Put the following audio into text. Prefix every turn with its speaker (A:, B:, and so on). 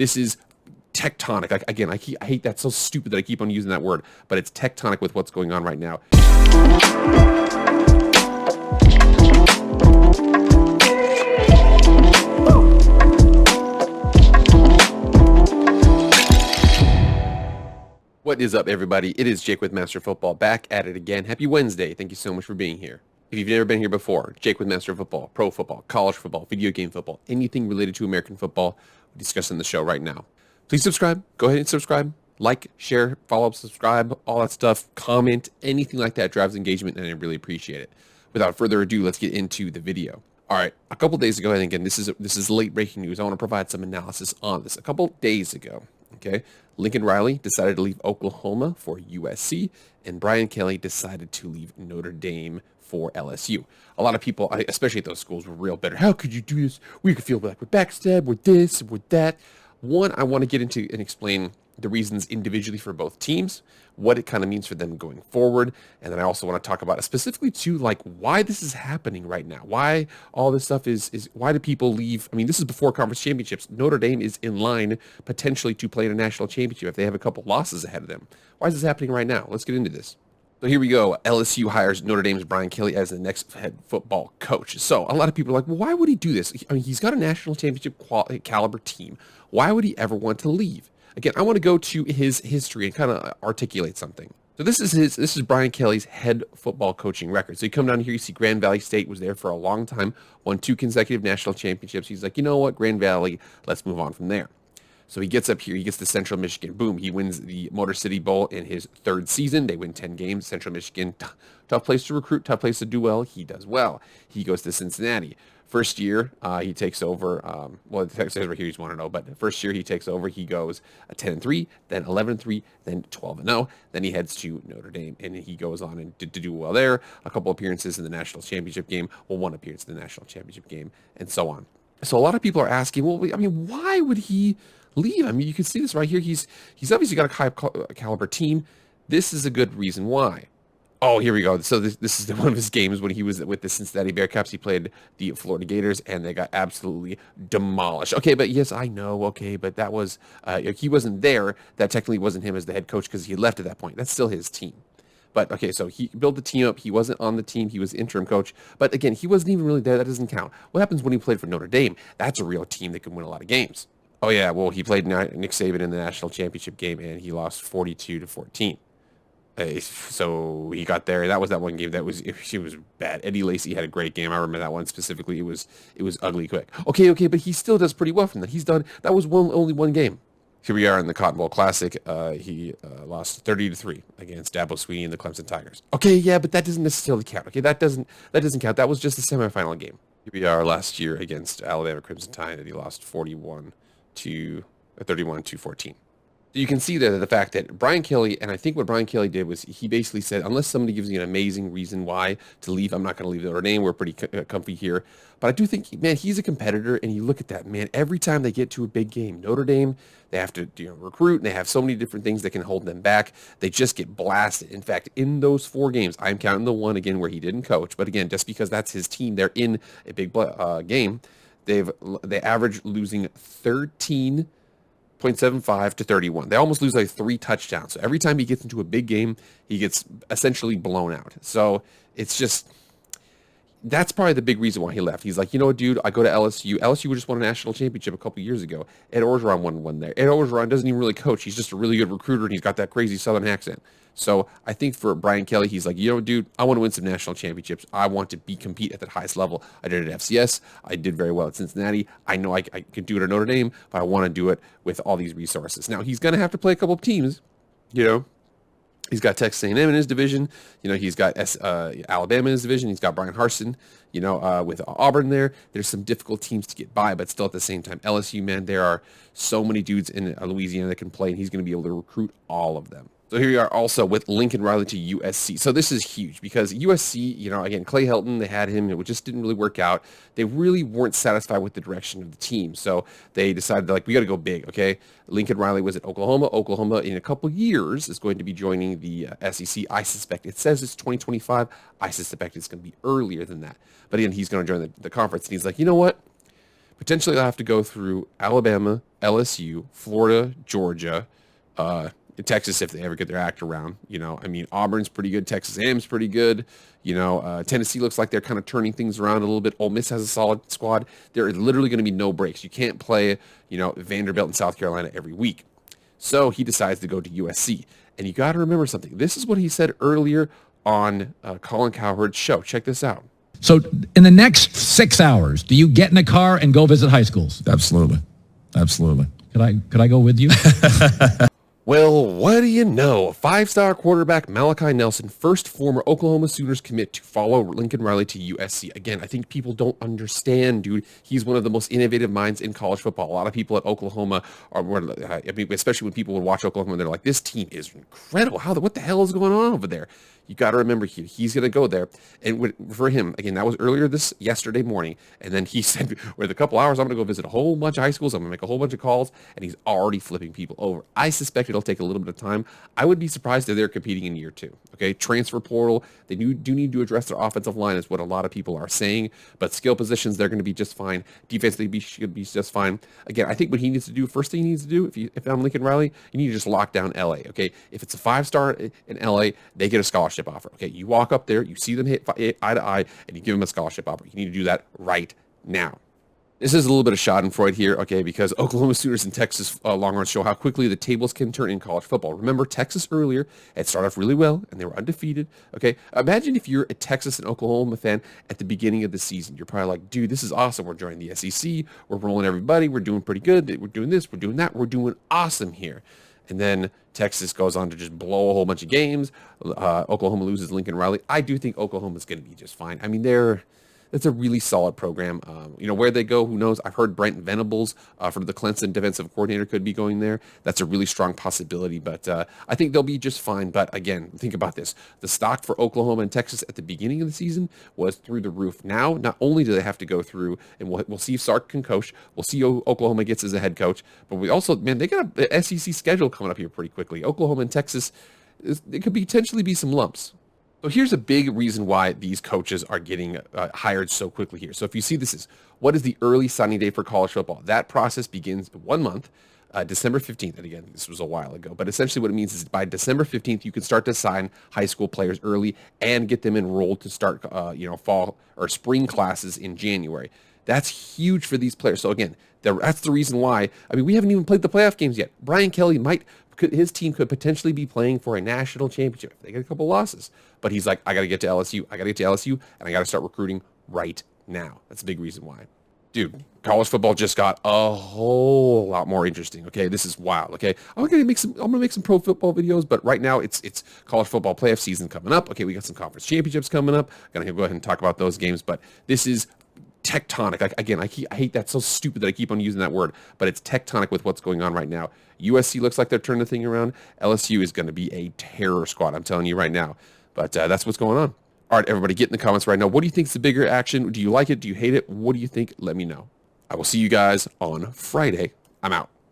A: This is tectonic. Like, again, I hate that. So stupid that I keep on using that word, but it's tectonic with what's going on right now. What is up, everybody? It is Jake with Master Football, back at it again. Happy Wednesday. Thank you so much for being here. If you've never been here before, Jake with Master Football, pro football, college football, video game football, anything related to American football, we discuss in the show right now. Please subscribe. Go ahead and subscribe. Like, share, follow, subscribe, all that stuff. Comment, anything like that drives engagement, and I really appreciate it. Without further ado, let's get into the video. All right, a couple days ago, and again, this is late breaking news. I want to provide some analysis on this. A couple days ago, okay, Lincoln Riley decided to leave Oklahoma for USC, and Brian Kelly decided to leave Notre Dame for LSU. A lot of people, especially at those schools, were real bitter. How could you do this? We could feel like we're backstabbed, we're this, we're that. One, I want to get into and explain the reasons individually for both teams, what it kind of means for them going forward, and then I also want to talk about specifically too, like why this is happening right now, why all this stuff is why do people leave? I mean, this is before conference championships. Notre Dame is in line potentially to play in a national championship if they have a couple losses ahead of them. Why is this happening right now? Let's get into this. So here we go. LSU hires Notre Dame's Brian Kelly as the next head football coach. So a lot of people are like, well, why would he do this? I mean, he's got a national championship caliber team. Why would he ever want to leave? Again, I want to go to his history and kind of articulate something. So this is Brian Kelly's head football coaching record. So you come down here, you see Grand Valley State was there for a long time, won 2 consecutive national championships. He's like, you know what, Grand Valley, let's move on from there. So he gets up here, he gets to Central Michigan. Boom, he wins the Motor City Bowl in his 3rd season. They win 10 games. Central Michigan, tough place to recruit, tough place to do well. He does well. He goes to Cincinnati. First year, he takes over. Well, the text says right here he's 1-0, but the first year he takes over, he goes 10-3, then 11-3, then 12-0. Then he heads to Notre Dame, and he goes on and to do well there. A couple appearances in the national championship game, well, 1 appearance in the national championship game, and so on. So a lot of people are asking, well, I mean, why would he leave? I mean, you can see this right here. He's obviously got a high caliber team. This is a good reason why. Oh, here we go. So this is one of his games when he was with the Cincinnati Bearcats. He played the Florida Gators, and they got absolutely demolished. Okay, but yes, I know. Okay, but that was he wasn't there. That technically wasn't him as the head coach because he left at that point. That's still his team. But okay, so he built the team up. He wasn't on the team. He was interim coach. But again, he wasn't even really there. That doesn't count. What happens when he played for Notre Dame? That's a real team that can win a lot of games. Oh yeah, well he played Nick Saban in the national championship game, and he lost 42-14. So he got there. That was that one game that was bad. Eddie Lacy had a great game. I remember that one specifically. It was ugly quick. Okay, but he still does pretty well from that. He's done. That was only one game. Here we are in the Cotton Bowl Classic. He lost 30-3 against Dabo Swinney and the Clemson Tigers. Okay, yeah, but that doesn't necessarily count. Okay, that doesn't count. That was just the semifinal game. Here we are last year against Alabama Crimson Tide, and he lost 31-14. So you can see there the fact that Brian Kelly, and I think what Brian Kelly did was he basically said, unless somebody gives you an amazing reason why to leave, I'm not going to leave Notre Dame. We're pretty comfy here. But I do think, man, he's a competitor, and you look at that, man, every time they get to a big game, Notre Dame, they have to recruit, and they have so many different things that can hold them back. They just get blasted. In fact, in those 4 games, I'm counting the one, again, where he didn't coach. But again, just because that's his team, they're in a big game, they average losing 13.75-31. They almost lose like 3 touchdowns. So every time he gets into a big game, he gets essentially blown out. So it's just, that's probably the big reason why he left. He's like, you know what, dude, I go to LSU. LSU just won a national championship a couple years ago. Ed Orgeron won one there. Ed Orgeron doesn't even really coach. He's just a really good recruiter, and he's got that crazy Southern accent. So I think for Brian Kelly, he's like, you know, dude, I want to win some national championships. I want to compete at the highest level. I did it at FCS. I did very well at Cincinnati. I know I can do it at Notre Dame, but I want to do it with all these resources. Now, he's going to have to play a couple of teams, you know. He's got Texas A&M in his division. You know, he's got Alabama in his division. He's got Brian Harsin, you know, with Auburn there. There's some difficult teams to get by, but still at the same time, LSU, man, there are so many dudes in Louisiana that can play, and he's going to be able to recruit all of them. So here we are also with Lincoln Riley to USC. So this is huge because USC, you know, again, Clay Helton, they had him. It just didn't really work out. They really weren't satisfied with the direction of the team. So they decided, like, we got to go big, okay? Lincoln Riley was at Oklahoma. Oklahoma, in a couple years, is going to be joining the SEC. I suspect it says it's 2025. I suspect it's going to be earlier than that. But again, he's going to join the conference. And he's like, you know what? Potentially they'll have to go through Alabama, LSU, Florida, Georgia, Texas if they ever get their act around. I mean, Auburn's pretty good. Texas A&M's pretty good. Tennessee looks like they're kind of turning things around a little bit. Ole Miss has a solid squad. There is literally going to be no breaks. You can't play, Vanderbilt and South Carolina every week. So he decides to go to USC. And you got to remember something. This is what he said earlier on Colin Cowherd's show. Check this out.
B: So in the next 6 hours, do you get in a car and go visit high schools?
C: Absolutely. Absolutely.
B: Could I go with you?
A: Well, what do you know? Five-star quarterback Malachi Nelson, first former Oklahoma Sooners commit to follow Lincoln Riley to USC. Again, I think people don't understand, dude. He's one of the most innovative minds in college football. A lot of people at Oklahoma especially when people would watch Oklahoma, they're like, this team is incredible. What the hell is going on over there? You got to remember he's going to go there. And for him, again, that was yesterday morning. And then he said, with a couple hours, I'm going to go visit a whole bunch of high schools. I'm going to make a whole bunch of calls. And he's already flipping people over. I suspect it'll take a little bit of time. I would be surprised if they're competing in year 2. Okay, transfer portal. They do need to address their offensive line is what a lot of people are saying. But skill positions, they're going to be just fine. Defensively, should be just fine. Again, I think what he needs to do, first thing he needs to do, if I'm Lincoln Riley, you need to just lock down LA. Okay, if it's a 5-star in LA, they get a scholarship offer. Okay, you walk up there, you see them hit eye to eye, and you give them a scholarship offer. You need to do that right now. This is a little bit of schadenfreude here, okay, because Oklahoma Sooners and Texas Longhorns show how quickly the tables can turn in college football. Remember, Texas earlier had started off really well, and they were undefeated, okay? Imagine if you're a Texas and Oklahoma fan at the beginning of the season. You're probably like, dude, this is awesome. We're joining the SEC. We're rolling everybody. We're doing pretty good. We're doing this. We're doing that. We're doing awesome here. And then Texas goes on to just blow a whole bunch of games. Oklahoma loses Lincoln Riley. I do think Oklahoma's going to be just fine. I mean, it's a really solid program. Where they go, who knows? I've heard Brent Venables for the Clemson defensive coordinator could be going there. That's a really strong possibility, but I think they'll be just fine. But again, think about this. The stock for Oklahoma and Texas at the beginning of the season was through the roof. Now, not only do they have to go through, and we'll see if Sark can coach, we'll see who Oklahoma gets as a head coach, but we also, they got an SEC schedule coming up here pretty quickly. Oklahoma and Texas, it could potentially be some lumps. So here's a big reason why these coaches are getting hired so quickly here. So if you see what is the early signing day for college football? That process begins 1 month, December 15th. And again, this was a while ago, but essentially what it means is by December 15th, you can start to sign high school players early and get them enrolled to start, fall or spring classes in January. That's huge for these players. So again, that's the reason why. I mean, we haven't even played the playoff games yet. Brian Kelly his team could potentially be playing for a national championship if they get a couple losses. But he's like, I got to get to LSU. And I got to start recruiting right now. That's a big reason why. Dude, college football just got a whole lot more interesting. Okay, this is wild. Okay, I'm gonna make some pro football videos, but right now it's college football playoff season coming up. Okay, we got some conference championships coming up. Gonna go ahead and talk about those games, but this is tectonic. I hate that, so stupid that I keep on using that word, but it's tectonic with what's going on right now. USC looks like they're turning the thing around. LSU is going to be a terror squad, I'm telling you right now. But that's what's going on. All right, everybody, get in the comments right now. What do you think is the bigger action? Do you like it? Do you hate it? What do you think? Let me know. I will see you guys on Friday. I'm out.